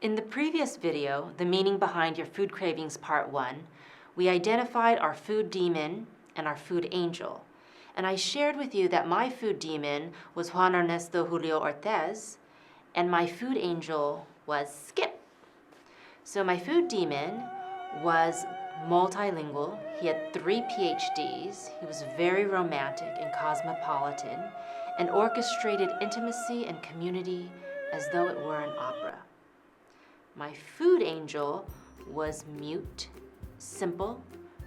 In the previous video, The Meaning Behind Your Food Cravings Part 1, we identified our food demon and our food angel. And I shared with you that my food demon was Juan Ernesto Julio Ortez, and my food angel was Skip. So my food demon was multilingual. He had 3 PhDs. He was very romantic and cosmopolitan and orchestrated intimacy and community as though it were an opera. My food angel was mute, simple,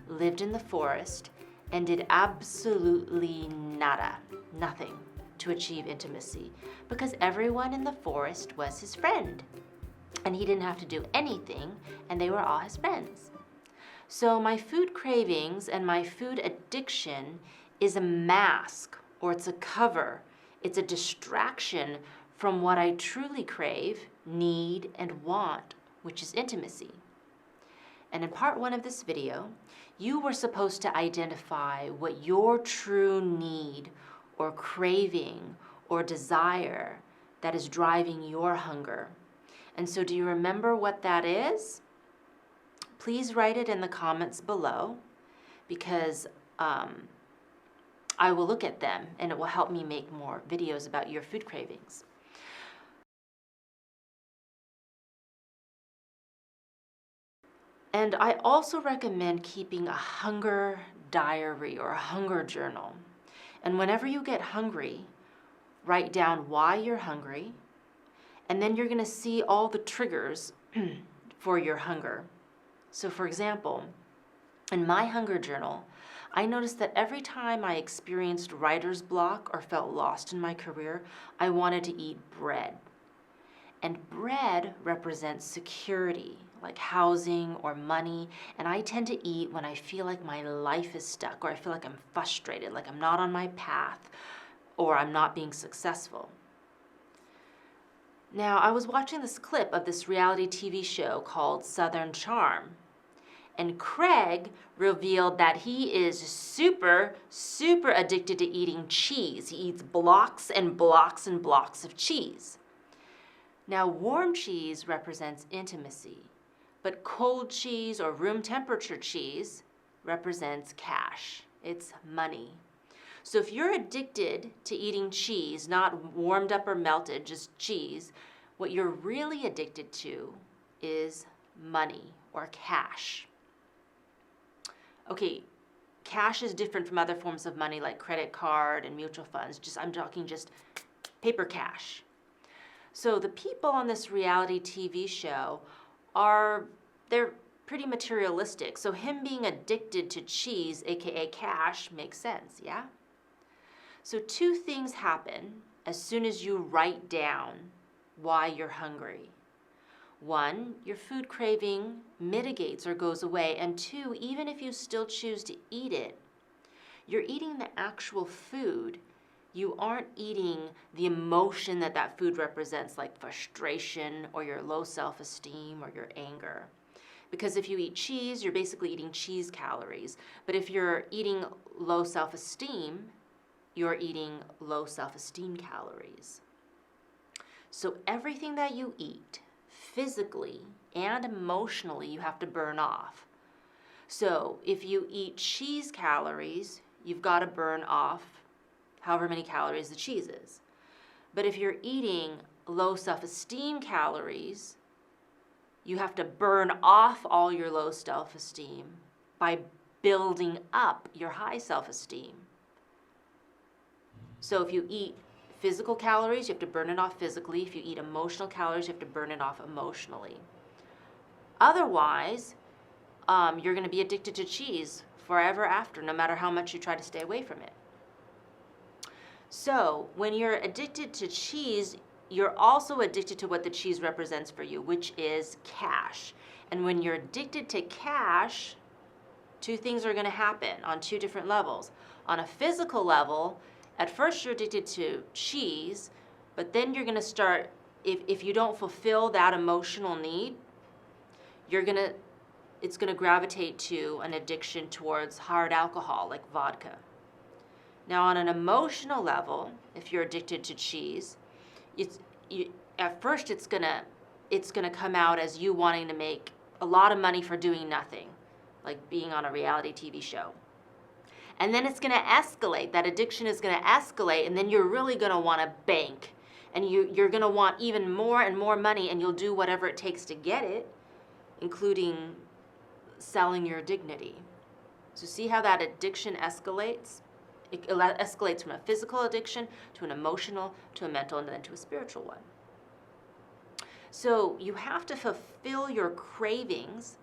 lived in the forest, and did absolutely nada, nothing, to achieve intimacy, because everyone in the forest was his friend. And he didn't have to do anything, and they were all his friends. So my food cravings and my food addiction is a mask, or it's a cover. It's a distraction from what I truly crave, need, and want, which is intimacy. And in part 1 of this video, you were supposed to identify what your true need or craving or desire that is driving your hunger. And so do you remember what that is? Please write it in the comments below, because I will look at them and it will help me make more videos about your food cravings. And I also recommend keeping a hunger diary or a hunger journal. And whenever you get hungry, write down why you're hungry, and then you're going to see all the triggers for your hunger. So for example, in my hunger journal, I noticed that every time I experienced writer's block or felt lost in my career, I wanted to eat bread. And bread represents security, like housing or money, and I tend to eat when I feel like my life is stuck, or I feel like I'm frustrated, like I'm not on my path, or I'm not being successful. Now, I was watching this clip of this reality TV show called Southern Charm, and Craig revealed that he is super addicted to eating cheese. He eats blocks and blocks and blocks of cheese. Now, warm cheese represents intimacy, but cold cheese or room temperature cheese represents cash. It's money. So if you're addicted to eating cheese, not warmed up or melted, just cheese, what you're really addicted to is money or cash. Okay, cash is different from other forms of money like credit card and mutual funds. I'm talking just paper cash. So the people on this reality TV show they're pretty materialistic. So him being addicted to cheese, aka cash, makes sense, yeah? So 2 things happen as soon as you write down why you're hungry. 1, your food craving mitigates or goes away. And 2, even if you still choose to eat it, you're eating the actual food. You aren't eating the emotion that that food represents, like frustration or your low self-esteem or your anger. Because if you eat cheese, you're basically eating cheese calories. But if you're eating low self-esteem, you're eating low self-esteem calories. So everything that you eat, physically and emotionally, you have to burn off. So if you eat cheese calories, you've got to burn off however many calories the cheese is. But if you're eating low self-esteem calories, you have to burn off all your low self-esteem by building up your high self-esteem. So if you eat physical calories, you have to burn it off physically. If you eat emotional calories, you have to burn it off emotionally. Otherwise, you're going to be addicted to cheese forever after, no matter how much you try to stay away from it. So when you're addicted to cheese, you're also addicted to what the cheese represents for you, which is cash. And when you're addicted to cash, 2 things are going to happen on 2 different levels. On a physical level, at first you're addicted to cheese, but then you're going to start, if you don't fulfill that emotional need, it's going to gravitate to an addiction towards hard alcohol like vodka. Now, on an emotional level, if you're addicted to cheese, at first it's going to it's going to come out as you wanting to make a lot of money for doing nothing, like being on a reality TV show. And then it's going to escalate. That addiction is going to escalate, and then you're really going to want to bank. And you're going to want even more and more money, and you'll do whatever it takes to get it, including selling your dignity. So see how that addiction escalates? It escalates from a physical addiction to an emotional, to a mental, and then to a spiritual one. So you have to fulfill your cravings,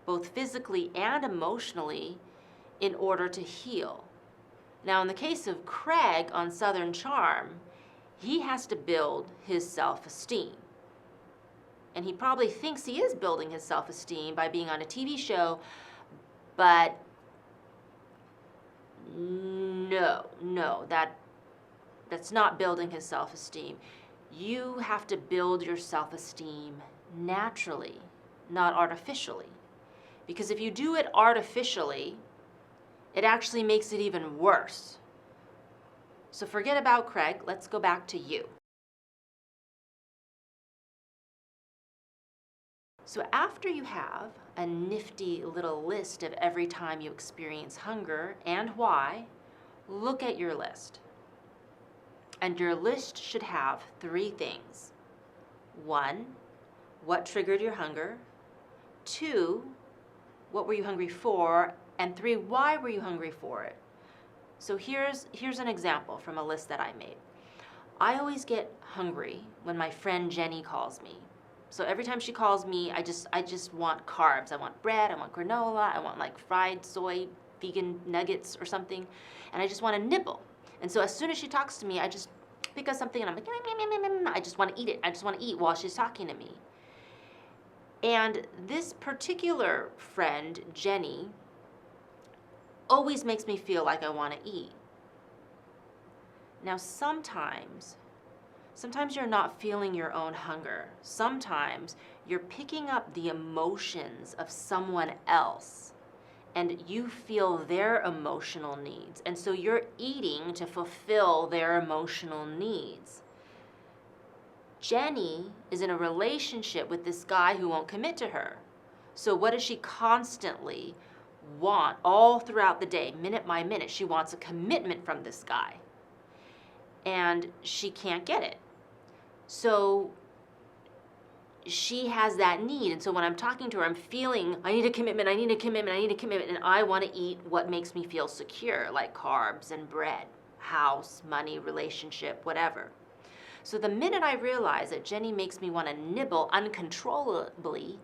both physically and emotionally, in order to heal. Now, in the case of Craig on Southern Charm, he has to build his self-esteem. And he probably thinks he is building his self-esteem by being on a TV show, but no, that's not building his self-esteem. You have to build your self-esteem naturally, not artificially. Because if you do it artificially, it actually makes it even worse. So forget about Craig, let's go back to you. So after you have a nifty little list of every time you experience hunger and why, look at your list. And your list should have 3 things. 1, what triggered your hunger? 2, what were you hungry for? And 3, why were you hungry for it? So here's an example from a list that I made. I always get hungry when my friend Jenny calls me. So every time she calls me, I just want carbs. I want bread, I want granola, I want like fried soy vegan nuggets or something, and I just want to nibble. And so as soon as she talks to me, I just pick up something and I'm like, I just want to eat it. I just want to eat while she's talking to me. And this particular friend, Jenny, always makes me feel like I want to eat. Now sometimes you're not feeling your own hunger. Sometimes you're picking up the emotions of someone else and you feel their emotional needs. And so you're eating to fulfill their emotional needs. Jenny is in a relationship with this guy who won't commit to her. So what does she constantly want all throughout the day, minute by minute? She wants a commitment from this guy. And she can't get it. So she has that need. And so when I'm talking to her, I'm feeling, I need a commitment, I need a commitment, I need a commitment. And I want to eat what makes me feel secure, like carbs and bread, house, money, relationship, whatever. So the minute I realize that Jenny makes me want to nibble uncontrollably,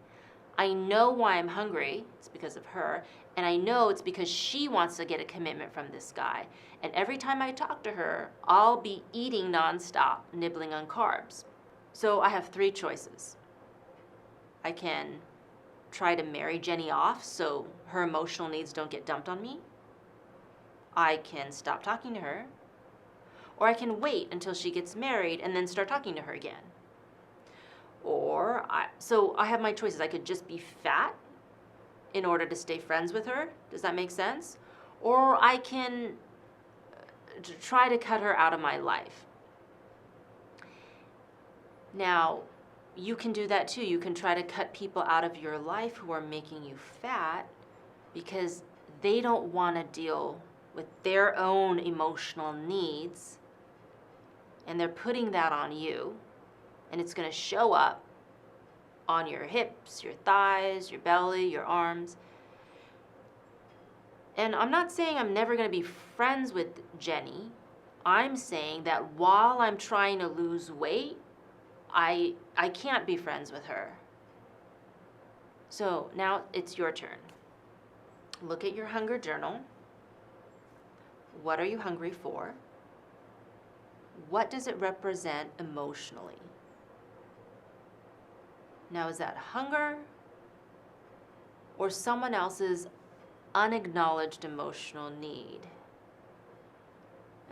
I know why I'm hungry. It's because of her. And I know it's because she wants to get a commitment from this guy. And every time I talk to her, I'll be eating nonstop, nibbling on carbs. So I have 3 choices. I can try to marry Jenny off so her emotional needs don't get dumped on me. I can stop talking to her. Or I can wait until she gets married and then start talking to her again. So I have my choices. I could just be fat in order to stay friends with her. Does that make sense? Or I can try to cut her out of my life. Now, you can do that too. You can try to cut people out of your life who are making you fat because they don't want to deal with their own emotional needs, and they're putting that on you, and it's going to show up on your hips, your thighs, your belly, your arms. And I'm not saying I'm never going to be friends with Jenny. I'm saying that while I'm trying to lose weight, I can't be friends with her. So now it's your turn. Look at your hunger journal. What are you hungry for? What does it represent emotionally? Now, is that hunger or someone else's unacknowledged emotional need?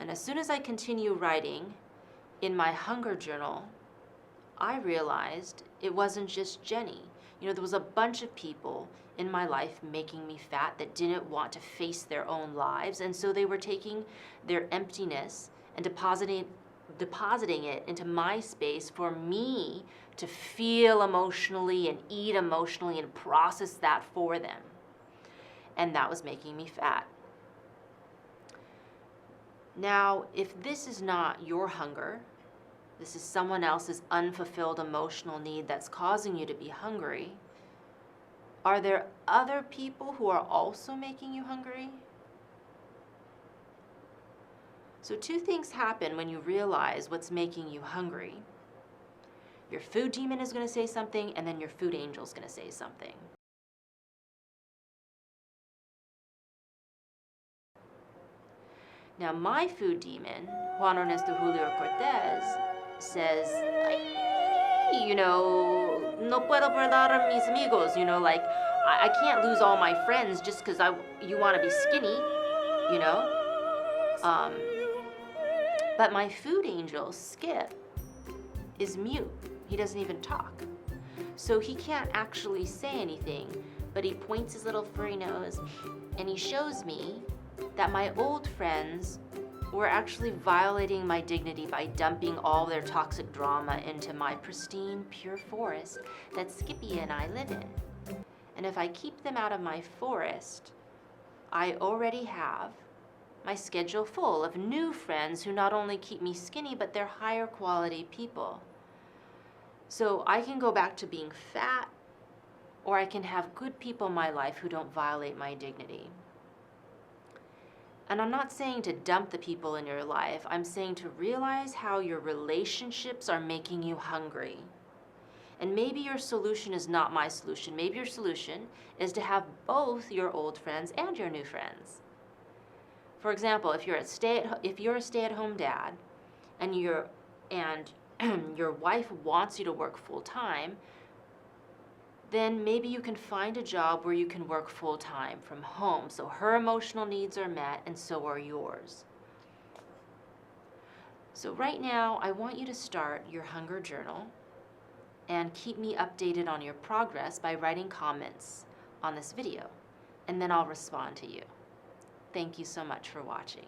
And as soon as I continue writing in my hunger journal, I realized it wasn't just Jenny. There was a bunch of people in my life making me fat that didn't want to face their own lives, and so they were taking their emptiness and depositing depositing it into my space for me to feel emotionally and eat emotionally and process that for them. And that was making me fat. Now, if this is not your hunger, this is someone else's unfulfilled emotional need that's causing you to be hungry, are there other people who are also making you hungry? So two things happen when you realize what's making you hungry. Your food demon is going to say something, and then your food angel is going to say something. Now, my food demon, Juan Ernesto Julio Cortez, says, you know, no puedo perder a mis amigos, you know, like, I can't lose all my friends just because you want to be skinny, you know. But my food angel, Skip, is mute. He doesn't even talk. So he can't actually say anything, but he points his little furry nose and he shows me that my old friends were actually violating my dignity by dumping all their toxic drama into my pristine, pure forest that Skippy and I live in. And if I keep them out of my forest, I already have my schedule full of new friends who not only keep me skinny, but they're higher quality people. So I can go back to being fat, or I can have good people in my life who don't violate my dignity. And I'm not saying to dump the people in your life. I'm saying to realize how your relationships are making you hungry. And maybe your solution is not my solution. Maybe your solution is to have both your old friends and your new friends. For example, if you're a stay-at-home dad and your wife wants you to work full-time, then maybe you can find a job where you can work full-time from home, so her emotional needs are met and so are yours. So right now, I want you to start your hunger journal and keep me updated on your progress by writing comments on this video, and then I'll respond to you. Thank you so much for watching.